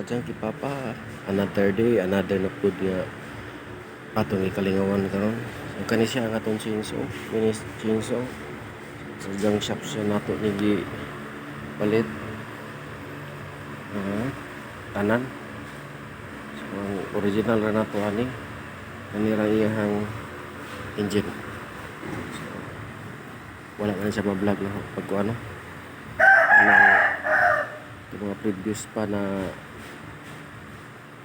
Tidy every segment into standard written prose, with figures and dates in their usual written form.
Dyan kay Papa, another day, another na food nga atong ikalingawan karon. So kani siya ang atong chinso, mini chinso. Sa junk shop siya nato ni gi palit. Tanan. So ang original ra nato ani kani ra iyang engine. So, wala na siya ma-vlog na pag ano. Yung mga previous pa na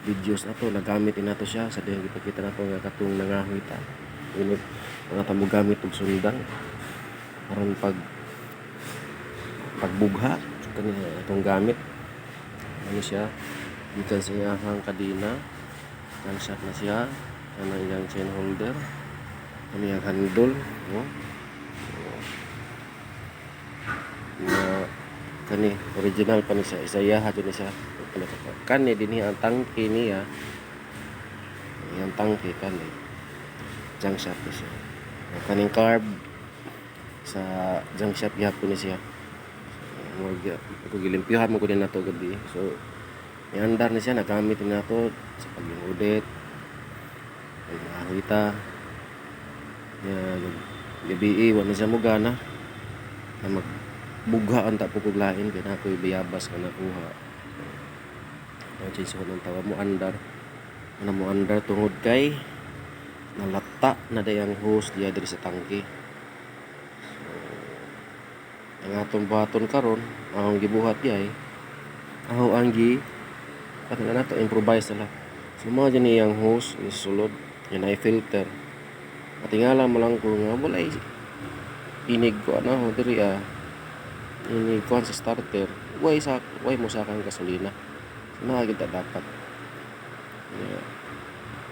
videos na to nagamit din nato siya sa dihang ipakita nato nga katong nangahita init nga tamo gamit og sundan aron pagbugha so kani atong gamit ano siya gikan sa iyang kadina kansak na siya kana iyang chain holder kani ang handle no kani original pa ni siya isayaha din siya kani dinhi ang tangke niya yung tangke kani junk shop ni siya kaning carb sa junk shop yapon ni siya ako gilimpyuhan mo ko din nato gabi so iandar ni siya nagamit din nato sa paglingudit pagkakita gabi wala siya mugana na bugha ang tapos kong lain kaya na ako'y bayabas ka nakuha ang chinso ko ng tawa mo andar ano mo andar tungod kay nalata na dayang hose diya diri sa tangke so ang atong buhaton karon ang gibuhat diya aho ang pati na nato improvise na lang so mga dyan iyang hose isulod yan ay filter at tingala mo lang ko nga wala inig ko ano diri ini kuan sa starter way mo sa kang gasolina so na kita dapat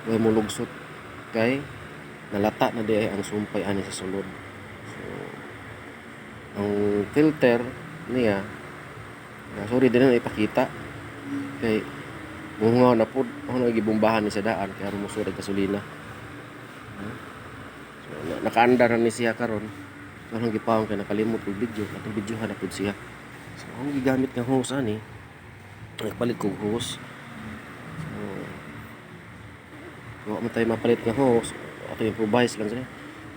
way mo lugsot kay nalata na di ang sumpay ani sa sulod so ang filter niya sorry din na ipakita kay bungaw na pud ako nagibumbahan ni sa daan kay aron mo sura gasolina so nakaandar ni siya karon ang gipawon kay nakalimot og video atong videohan na pud siya so ang gigamit nga hose ani nagpalit kog hose so wa man tay mapalit nga hose ato improvise lang siya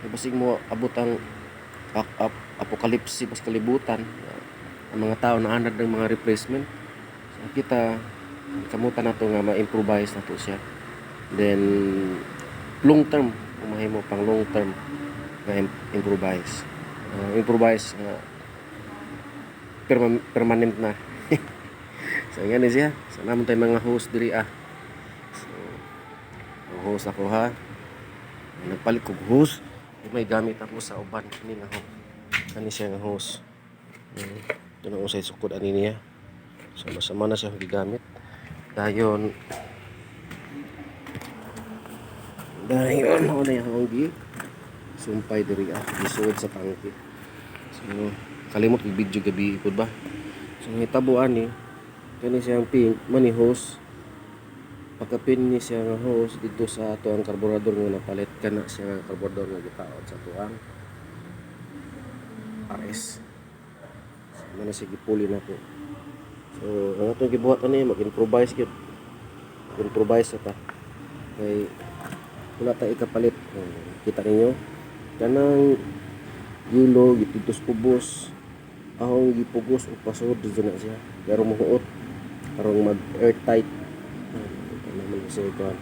kay basig mo abot ang apokalipsis pas kalibutan ang mga tao na anad ng mga replacement so kita kamutan nato nga ma-improvise nato siya then long term kung mahimo pang long term nga improvise permanent na so yan siya so naman tayo mga host diri so host ako ha nagpalit kog host may gamit ako sa uban kini nga kani siya nga host ito na usay sukod ani niya so masama na siya gigamit dayon ano na yung sumpay diri isuod sa tangke so kalimot yung video gabi ipod ba so hitabuan ni kani siyang pin money hose pagkapin ni siya nga hose dito sa ato ang karburador nga napalit kana siya nga karburador nga gitaod sa tuang RS so mana siya gipuli nato so ang atong gibuhat ani mag-improvise gyud improvise ta kay wala ta ikapalit kita ninyo kanang yelo gitutos kubos ahong gipugos o pasod dito na siya pero muhuot karong mag airtight naman siya ikaw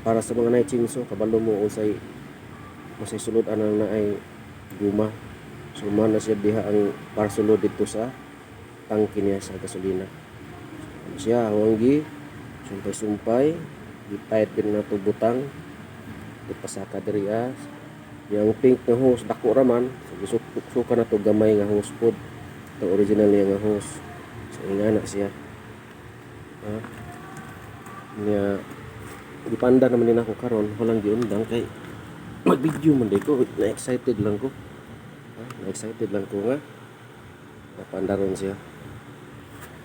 para sa mga night chinso kabalo mo usay sulod anang na ay guma so man na siya diha ang para sulod dito sa tangke niya sa gasolina so, siya ahong sumpay gitight din na to butang ipasaka diri yung pink nga hose dako raman so suka na to gamay nga hose pod to original niya nga hose so nga na siya niya gipanda naman din ako karon walang giundang kay mag video man ko na excited lang ko nga napanda ron siya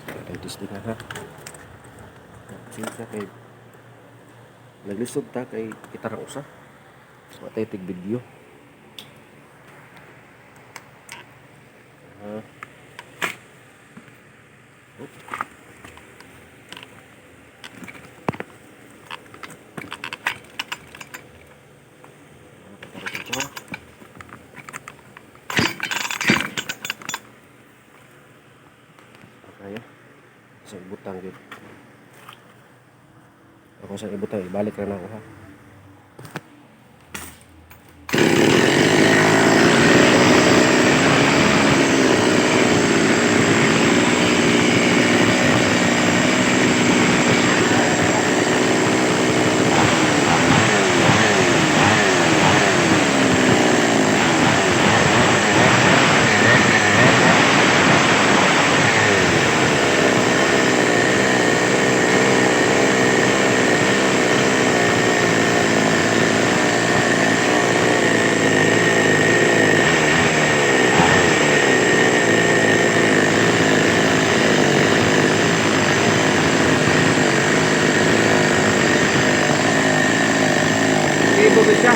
so kay testing ha siya kay naglisod ta kay kita ra usa so atay tig video Sa ibutang yun. Ako sa ibutang, ibalik na ako ha. Ibo ba siya?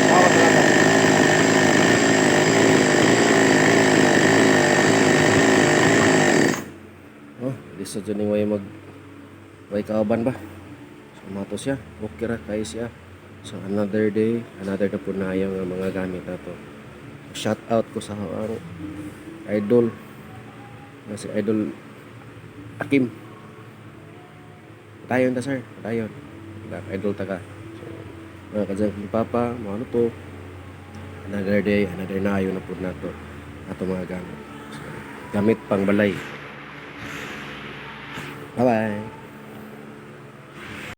Bawat lata. Oh, lisod dyan yung way way kauban ba? So, mato siya. Okay ra, kaya siya. So, another day, another na po na yung mga gamit na to. So, shout out ko sa ang idol. Si Idol Akim. Patayon ta, sir. Patayon. Idol ta ka. So, mga kadyang kong papa, mga ano to. Another day, another na ayaw na po na to. Ato mga gamit. So, gamit pang balay. Bye-bye.